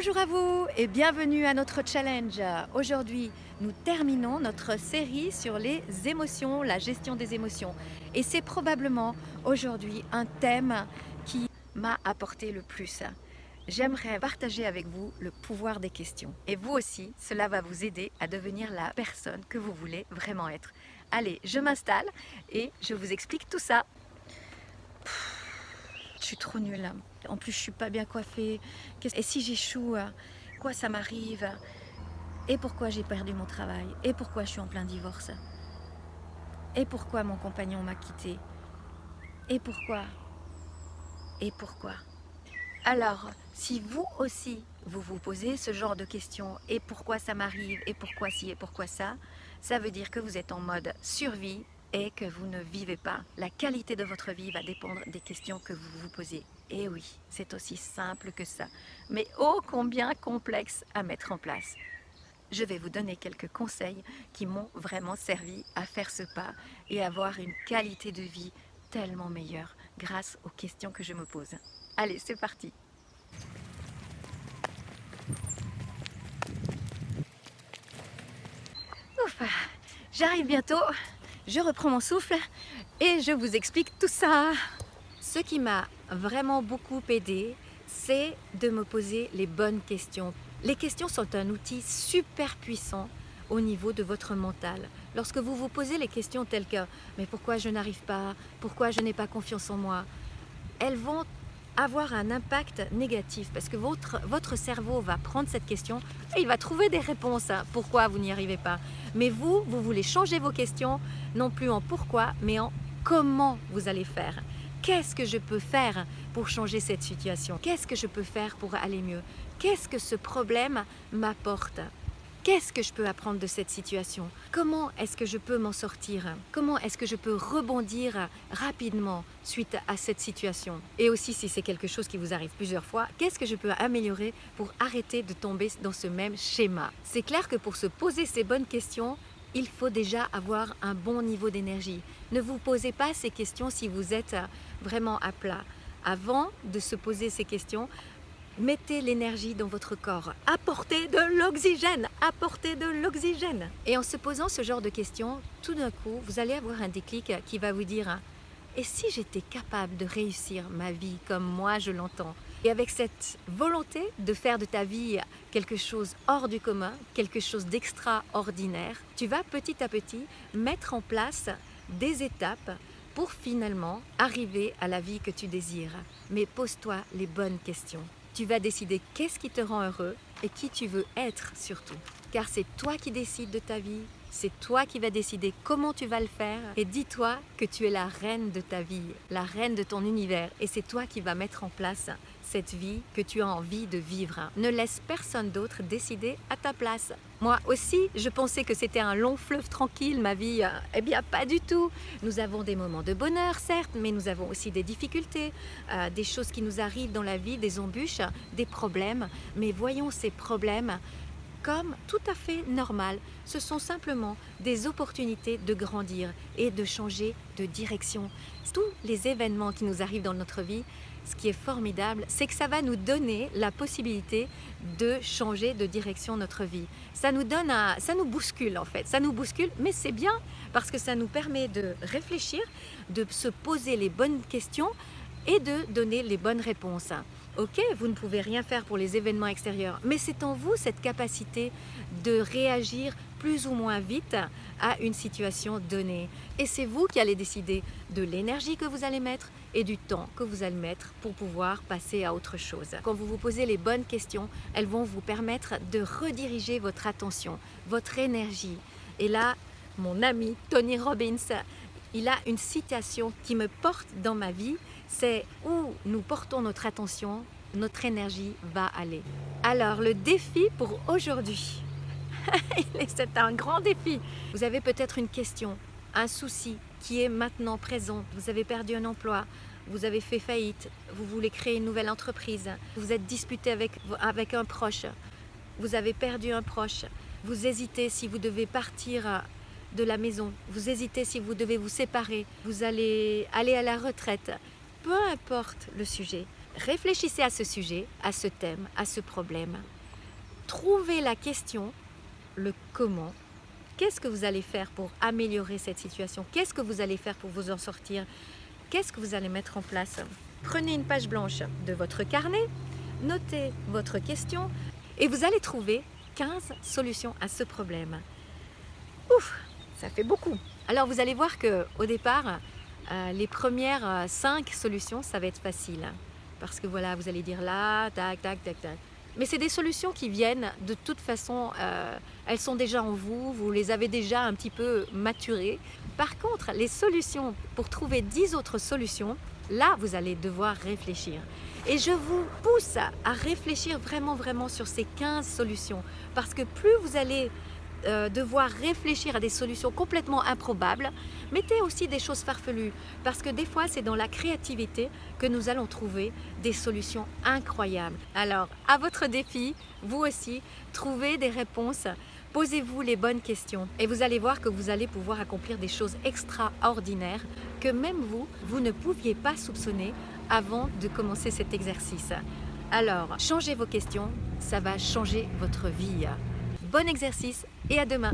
Bonjour à vous et bienvenue à notre challenge. Aujourd'hui, nous terminons notre série sur les émotions, la gestion des émotions. Et c'est probablement aujourd'hui un thème qui m'a apporté le plus. J'aimerais partager avec vous le pouvoir des questions. Et vous aussi, cela va vous aider à devenir la personne que vous voulez vraiment être. Allez, je m'installe et je vous explique tout ça. Je suis trop nulle. En plus, je suis pas bien coiffée. Et si j'échoue, quoi ça m'arrive? Et pourquoi j'ai perdu mon travail? Et pourquoi je suis en plein divorce? Et pourquoi mon compagnon m'a quittée? Et pourquoi? Et pourquoi? Alors, si vous aussi, vous vous posez ce genre de questions, et pourquoi ça m'arrive, et pourquoi ci, et pourquoi ça veut dire que vous êtes en mode survie et que vous ne vivez pas. La qualité de votre vie va dépendre des questions que vous vous posez. Et oui, c'est aussi simple que ça, mais ô combien complexe à mettre en place. Je vais vous donner quelques conseils qui m'ont vraiment servi à faire ce pas et avoir une qualité de vie tellement meilleure grâce aux questions que je me pose. Allez, c'est parti! Ouf, j'arrive bientôt, je reprends mon souffle et je vous explique tout ça. Ce qui m'a vraiment beaucoup aidé, c'est de me poser les bonnes questions. Les questions sont un outil super puissant au niveau de votre mental. Lorsque vous vous posez les questions telles que « mais pourquoi je n'arrive pas? Pourquoi je n'ai pas confiance en moi ?» elles vont avoir un impact négatif parce que votre cerveau va prendre cette question et il va trouver des réponses à pourquoi vous n'y arrivez pas. Mais vous voulez changer vos questions, non plus en pourquoi, mais en comment vous allez faire. Qu'est-ce que je peux faire pour changer cette situation? Qu'est-ce que je peux faire pour aller mieux? Qu'est-ce que ce problème m'apporte? Qu'est-ce que je peux apprendre de cette situation? Comment est-ce que je peux m'en sortir? Comment est-ce que je peux rebondir rapidement suite à cette situation? Et aussi, si c'est quelque chose qui vous arrive plusieurs fois, qu'est-ce que je peux améliorer pour arrêter de tomber dans ce même schéma? C'est clair que pour se poser ces bonnes questions, il faut déjà avoir un bon niveau d'énergie. Ne vous posez pas ces questions si vous êtes vraiment à plat. Avant de se poser ces questions, mettez l'énergie dans votre corps, apportez de l'oxygène, apportez de l'oxygène. Et en se posant ce genre de questions, tout d'un coup, vous allez avoir un déclic qui va vous dire « Et si j'étais capable de réussir ma vie comme moi je l'entends ?» Et avec cette volonté de faire de ta vie quelque chose hors du commun, quelque chose d'extraordinaire, tu vas petit à petit mettre en place des étapes pour finalement arriver à la vie que tu désires. Mais pose-toi les bonnes questions. Tu vas décider qu'est-ce qui te rend heureux et qui tu veux être surtout. Car c'est toi qui décides de ta vie, c'est toi qui vas décider comment tu vas le faire. Et dis-toi que tu es la reine de ta vie, la reine de ton univers. Et c'est toi qui vas mettre en place cette vie que tu as envie de vivre. Ne laisse personne d'autre décider à ta place. Moi aussi, je pensais que c'était un long fleuve tranquille, ma vie. Eh bien, pas du tout. Nous avons des moments de bonheur, certes, mais nous avons aussi des difficultés, des choses qui nous arrivent dans la vie, des embûches, des problèmes. Mais voyons ces problèmes comme tout à fait normal. Ce sont simplement des opportunités de grandir et de changer de direction. Tous les événements qui nous arrivent dans notre vie, ce qui est formidable, c'est que ça va nous donner la possibilité de changer de direction notre vie. Ça nous bouscule en fait, ça nous bouscule, mais c'est bien parce que ça nous permet de réfléchir, de se poser les bonnes questions et de donner les bonnes réponses. Ok, vous ne pouvez rien faire pour les événements extérieurs, mais c'est en vous cette capacité de réagir plus ou moins vite à une situation donnée. Et c'est vous qui allez décider de l'énergie que vous allez mettre et du temps que vous allez mettre pour pouvoir passer à autre chose. Quand vous vous posez les bonnes questions, elles vont vous permettre de rediriger votre attention, votre énergie. Et là, mon ami Tony Robbins, il a une citation qui me porte dans ma vie, c'est où nous portons notre attention, notre énergie va aller. Alors le défi pour aujourd'hui, c'est un grand défi. Vous avez peut-être une question, un souci qui est maintenant présent. Vous avez perdu un emploi, vous avez fait faillite, vous voulez créer une nouvelle entreprise, vous êtes disputé avec un proche, vous avez perdu un proche, vous hésitez si vous devez partir de la maison, vous hésitez si vous devez vous séparer, vous allez aller à la retraite. Peu importe le sujet, Réfléchissez à ce sujet, à ce thème, à ce problème. Trouvez la question, le comment. Qu'est-ce que vous allez faire pour améliorer cette situation? Qu'est-ce que vous allez faire pour vous en sortir? Qu'est-ce que vous allez mettre en place? Prenez une page blanche de votre carnet, notez votre question et vous allez trouver 15 solutions à ce problème. Ouf, ça fait beaucoup. Alors vous allez voir qu'au départ, les premières 5 solutions, ça va être facile. Parce que voilà, vous allez dire là, tac, tac, tac, tac. Mais c'est des solutions qui viennent de toute façon, elles sont déjà en vous, vous les avez déjà un petit peu maturées. Par contre, les solutions, pour trouver 10 autres solutions, là, vous allez devoir réfléchir. Et je vous pousse à réfléchir vraiment, vraiment sur ces 15 solutions. Parce que plus vous allez devoir réfléchir à des solutions complètement improbables, mettez aussi des choses farfelues, parce que des fois c'est dans la créativité que nous allons trouver des solutions incroyables. Alors à votre défi, vous aussi, trouvez des réponses, posez-vous les bonnes questions et vous allez voir que vous allez pouvoir accomplir des choses extraordinaires que même vous ne pouviez pas soupçonner avant de commencer cet exercice. Alors, changez vos questions, ça va changer votre vie. Bon exercice et à demain!